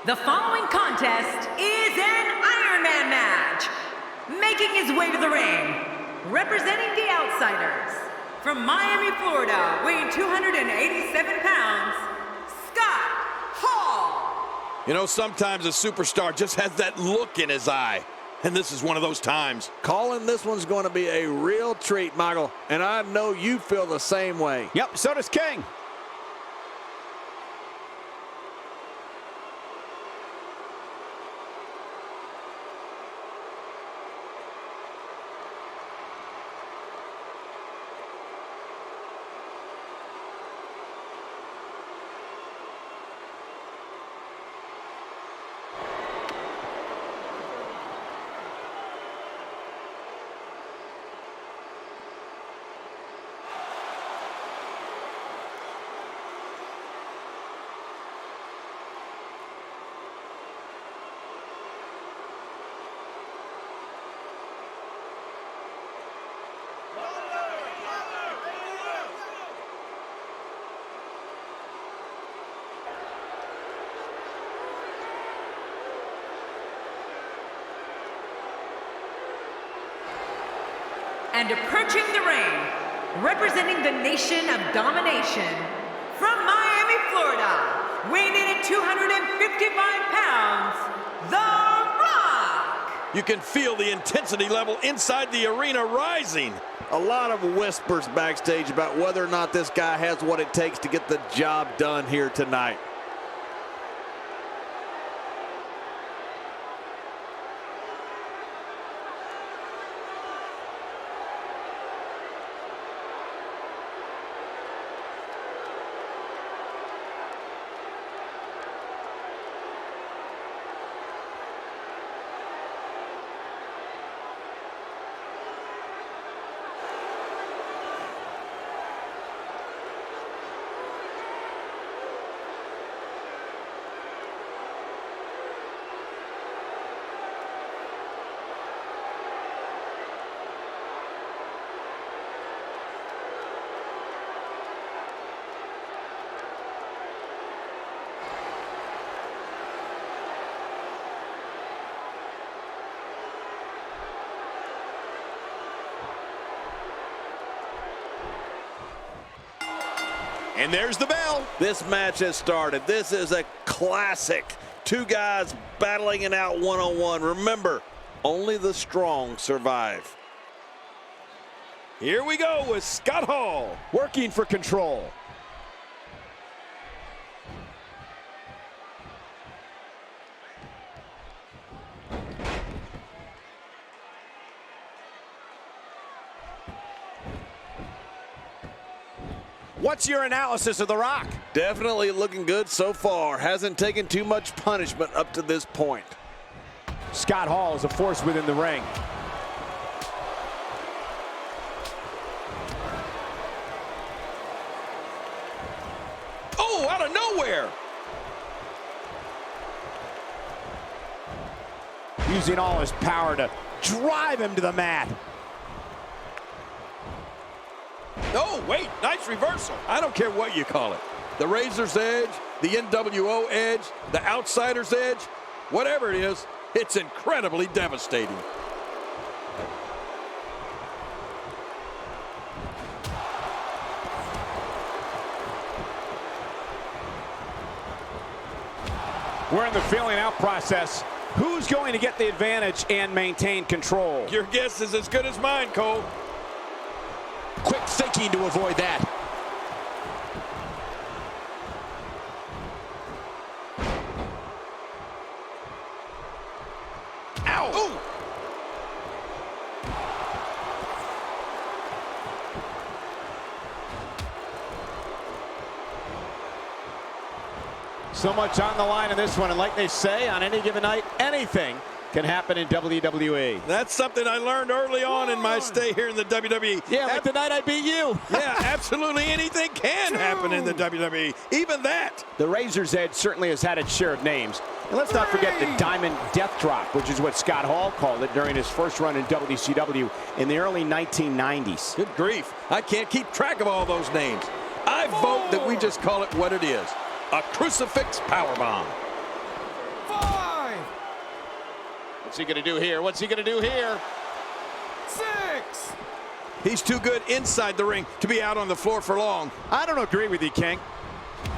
The following contest is an Iron Man match. Making his way to the ring, representing the Outsiders, from Miami, Florida, weighing 287 pounds, Scott Hall. You know, sometimes a superstar just has that look in his eye. And this is one of those times. Calling this one's going to be a real treat, Michael. And I know you feel the same way. Yep, so does King. And approaching the ring, representing the nation of domination, from Miami, Florida, weighing in at 255 pounds, The Rock! You can feel the intensity level inside the arena rising. A lot of whispers backstage about whether or not this guy has what it takes to get the job done here tonight. And there's the bell. This match has started. This is a classic. Two guys battling it out one-on-one. Remember, only the strong survive. Here we go with Scott Hall. Working for control. What's your analysis of The Rock? Definitely looking good so far. Hasn't taken too much punishment up to this point. Scott Hall is a force within the ring. Oh, out of nowhere. Using all his power to drive him to the mat. Oh, wait, nice reversal. I don't care what you call it. The Razor's Edge, the NWO Edge, the Outsider's Edge, whatever it is, it's incredibly devastating. We're in the feeling out process. Who's going to get the advantage and maintain control? Your guess is as good as mine, Cole. Quick thinking to avoid that. Ow! Ooh. So much on the line in this one, and like they say, on any given night, anything can happen in WWE. That's something I learned early on in my stay here in the WWE. Yeah, like the night I beat you. Yeah, absolutely anything can happen in the WWE, even that. The Razor's Edge certainly has had its share of names. And let's not forget the Diamond Death Drop, which is what Scott Hall called it during his first run in WCW in the early 1990s. Good grief, I can't keep track of all those names. I vote that we just call it what it is, a crucifix powerbomb. What's he going to do here? What's he going to do here? 6. He's too good inside the ring to be out on the floor for long. I don't agree with you, King.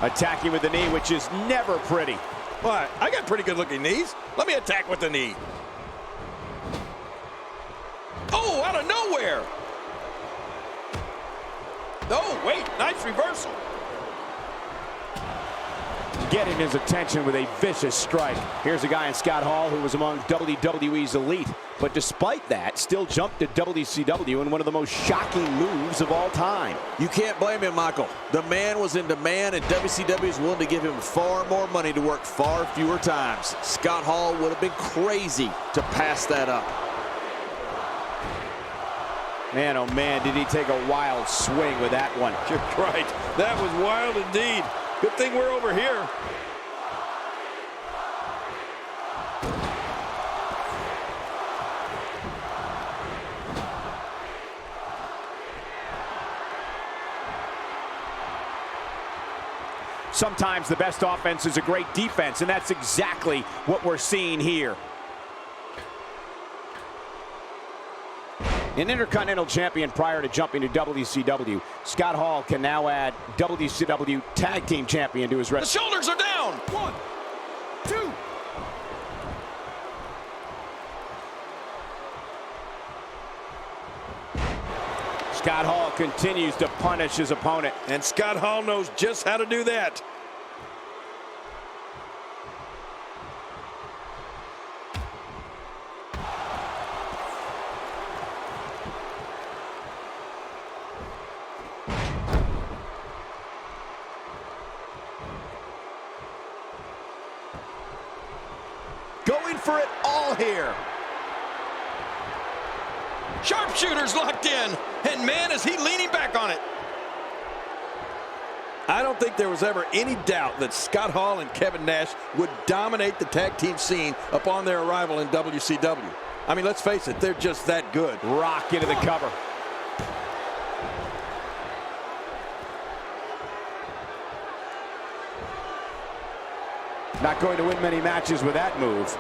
Attacking with the knee, which is never pretty. What? I got pretty good looking knees. Let me attack with the knee. Oh, out of nowhere. Oh, wait, nice reversal. Getting his attention with a vicious strike. Here's a guy in Scott Hall who was among WWE's elite, but despite that, still jumped to WCW in one of the most shocking moves of all time. You can't blame him, Michael. The man was in demand, and WCW is willing to give him far more money to work far fewer times. Scott Hall would have been crazy to pass that up. Man, oh man, did he take a wild swing with that one. You're right. That was wild indeed. Good thing we're over here. Sometimes the best offense is a great defense, and that's exactly what we're seeing here. An Intercontinental Champion prior to jumping to WCW, Scott Hall can now add WCW Tag Team Champion to his resume. The shoulders are down. 1, 2. Scott Hall continues to punish his opponent. And Scott Hall knows just how to do that. Going for it all here. Sharpshooter's locked in. And man, is he leaning back on it. I don't think there was ever any doubt that Scott Hall and Kevin Nash would dominate the tag team scene upon their arrival in WCW. I mean, let's face it, they're just that good. Rock into the cover. Not going to win many matches with that move.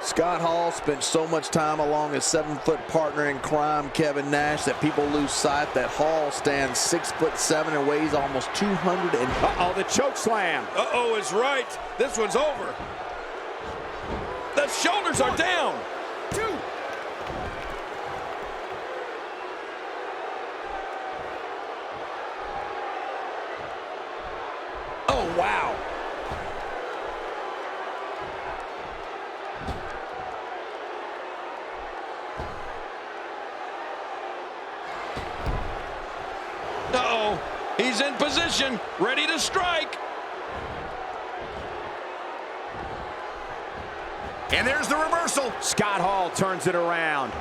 Scott Hall spent so much time along his 7-foot partner in crime, Kevin Nash, that people lose sight that Hall stands 6'7" and weighs almost 200. Uh-oh, the choke slam. Uh-oh is right. This one's over. The shoulders are down. 2. Oh, wow. Uh-oh. He's in position, ready to strike. And there's the reversal. Scott Hall turns it around.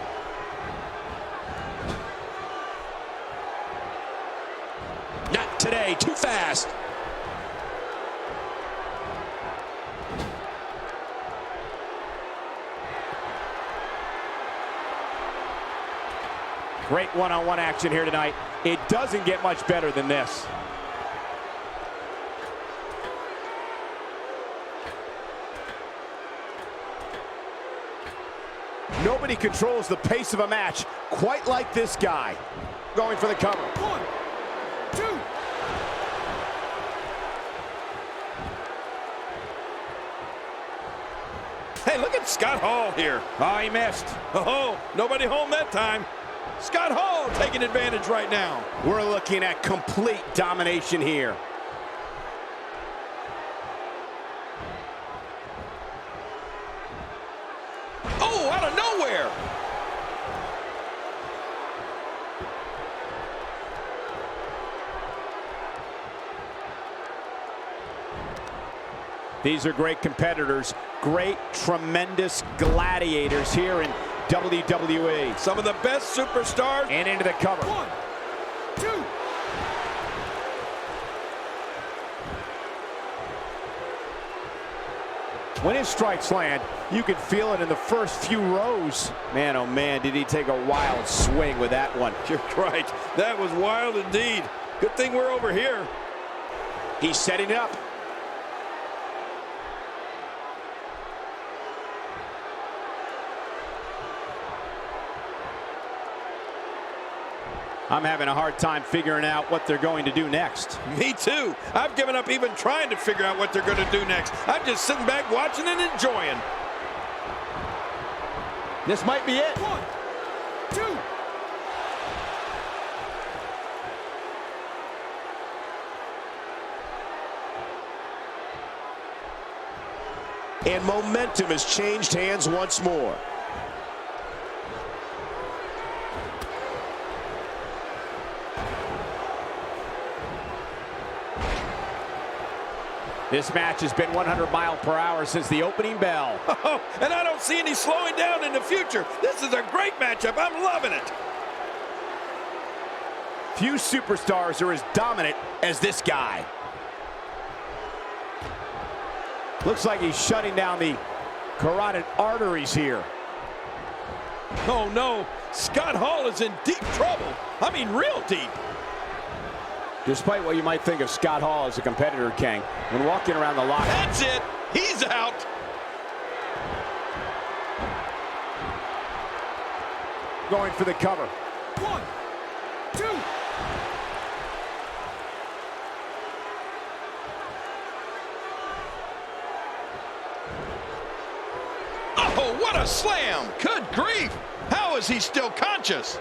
Not today, too fast. Great one-on-one action here tonight. It doesn't get much better than this. Nobody controls the pace of a match quite like this guy. Going for the cover. 1, 2. Hey, look at Scott Hall here. Oh, he missed. Oh, nobody home that time. Scott Hall taking advantage right now. We're looking at complete domination here. Oh, out of nowhere. These are great competitors, great, tremendous gladiators here in WWE. Some of the best superstars. And into the cover. 1, 2. When his strikes land, you can feel it in the first few rows. Man, oh man, did he take a wild swing with that one. You're right. That was wild indeed. Good thing we're over here. He's setting it up. I'm having a hard time figuring out what they're going to do next. Me too. I've given up even trying to figure out what they're going to do next. I'm just sitting back watching and enjoying. This might be it. 1, 2. And momentum has changed hands once more. This match has been 100 miles per hour since the opening bell. Oh, and I don't see any slowing down in the future. This is a great matchup. I'm loving it. Few superstars are as dominant as this guy. Looks like he's shutting down the carotid arteries here. Oh no, Scott Hall is in deep trouble. I mean, real deep. Despite what you might think of Scott Hall as a competitor, King, when walking around the locker. That's it. He's out. Going for the cover. 1, 2. Oh, what a slam. Good grief. How is he still conscious?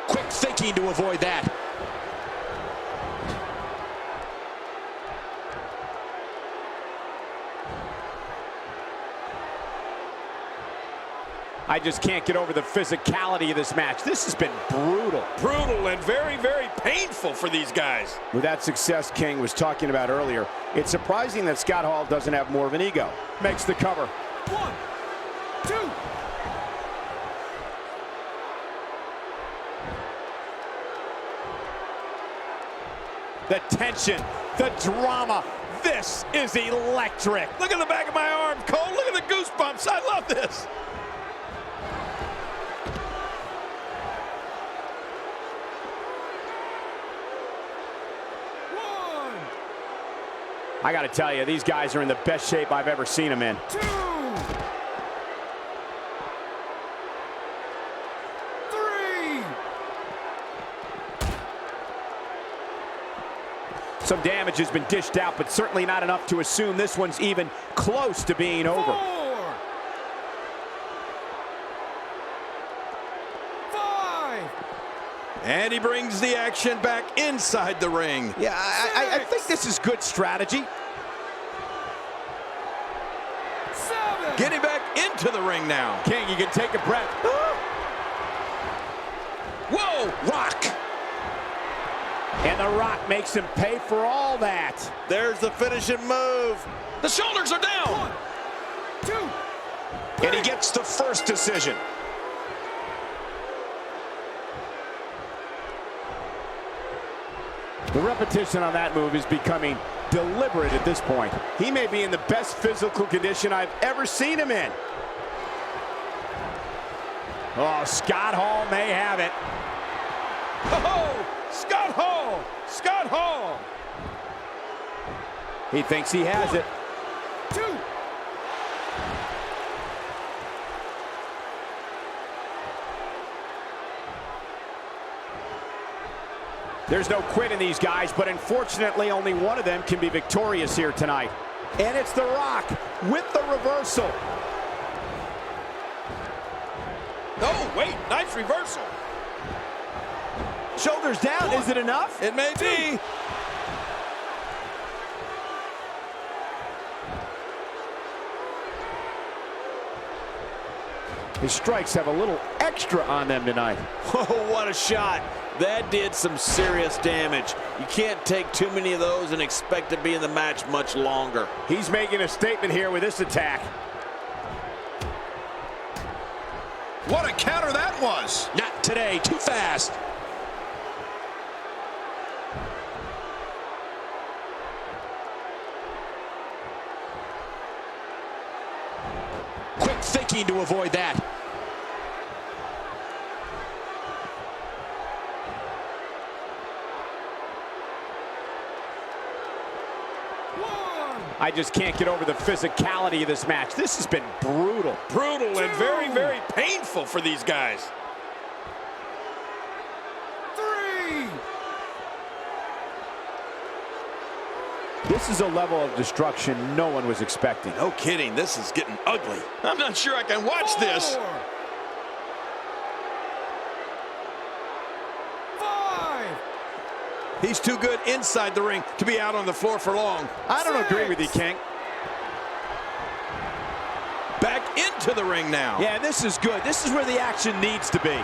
Quick thinking to avoid that. I just can't get over the physicality of this match. This has been brutal. Brutal and very, very painful for these guys. With that success King was talking about earlier, it's surprising that Scott Hall doesn't have more of an ego. Makes the cover. 1, 2. The tension, the drama. This is electric. Look at the back of my arm, Cole. Look at the goosebumps. I love this. I got to tell you, these guys are in the best shape I've ever seen them in. 2, 3. Some damage has been dished out, but certainly not enough to assume this one's even close to being over. 4, 5. And he brings the action back inside the ring. Yeah, I think this is good strategy. 7. Getting back into the ring now. King, you can take a breath. Whoa, Rock. And the Rock makes him pay for all that. There's the finishing move. The shoulders are down. 1, 2. And he gets the first decision. The repetition on that move is becoming deliberate at this point. He may be in the best physical condition I've ever seen him in. Oh, Scott Hall may have it. Oh, Scott Hall. Scott Hall. He thinks he has it. 2. There's no quit in these guys, but unfortunately only one of them can be victorious here tonight. And it's The Rock with the reversal. Oh, wait, nice reversal. Shoulders down, is it enough? It may be. His strikes have a little extra on them tonight. Oh, what a shot. That did some serious damage. You can't take too many of those and expect to be in the match much longer. He's making a statement here with this attack. What a counter that was. Not today, too fast. Quick thinking to avoid that. I just can't get over the physicality of this match. This has been brutal. Brutal and very, very deal for these guys. 3. This is a level of destruction no one was expecting. No kidding, this is getting ugly. I'm not sure I can watch this. 5. He's too good inside the ring to be out on the floor for long. I don't agree with you, King. Back into the ring now. Yeah, this is good. This is where the action needs to be.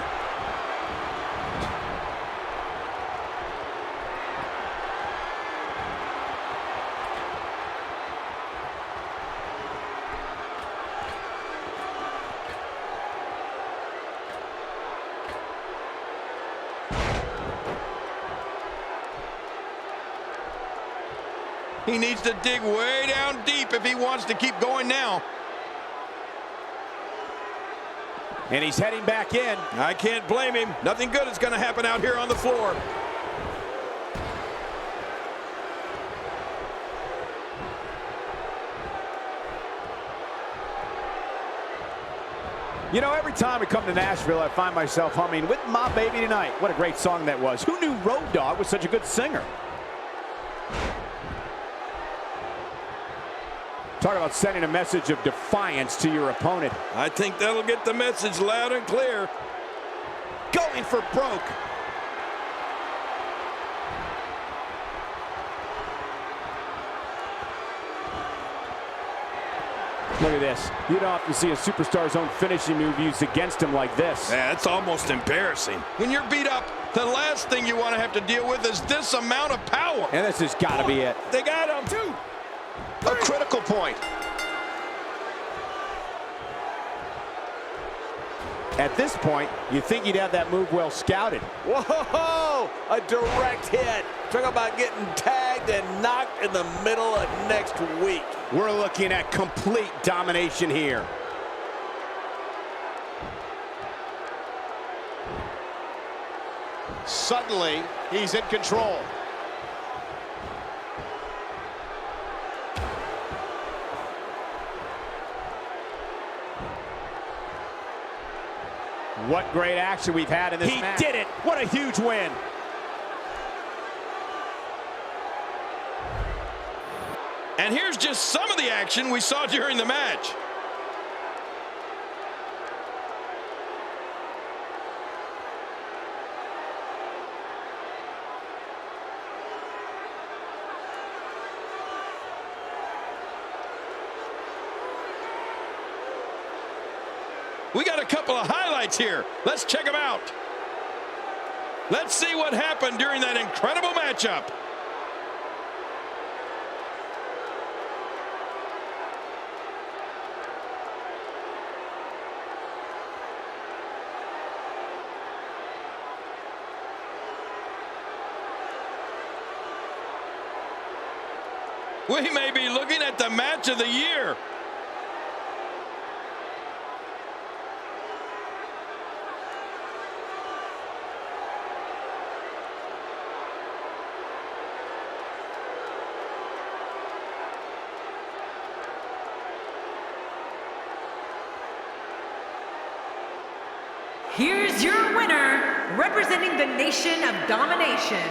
He needs to dig way down deep if he wants to keep going now. And he's heading back in. I can't blame him. Nothing good is going to happen out here on the floor. You know, every time I come to Nashville, I find myself humming "With My Baby Tonight." What a great song that was. Who knew Road Dogg was such a good singer? Talk about sending a message of defiance to your opponent. I think that'll get the message loud and clear. Going for broke. Look at this. You don't often see a superstar's own finishing move used against him like this. Yeah, it's almost embarrassing. When you're beat up, the last thing you want to have to deal with is this amount of power. And this has got to be it. They got him. 2. A critical point. At this point, you think he'd have that move well scouted. Whoa! A direct hit. Talk about getting tagged and knocked in the middle of next week. We're looking at complete domination here. Suddenly, he's in control. What great action we've had in this match. He did it. What a huge win. And here's just some of the action we saw during the match. We got a couple of highlights here. Let's check them out. Let's see what happened during that incredible matchup. We may be looking at the match of the year. Here's your winner, representing the nation of domination,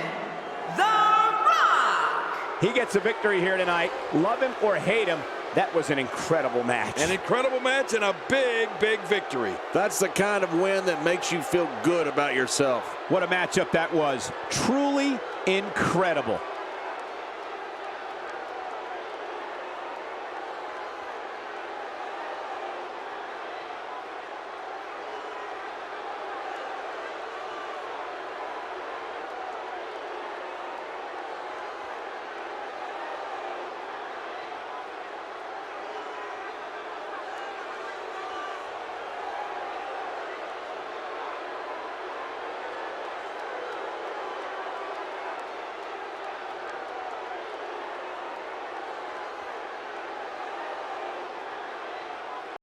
The Rock! He gets a victory here tonight. Love him or hate him, that was an incredible match. An incredible match and a big, big victory. That's the kind of win that makes you feel good about yourself. What a matchup that was. Truly incredible.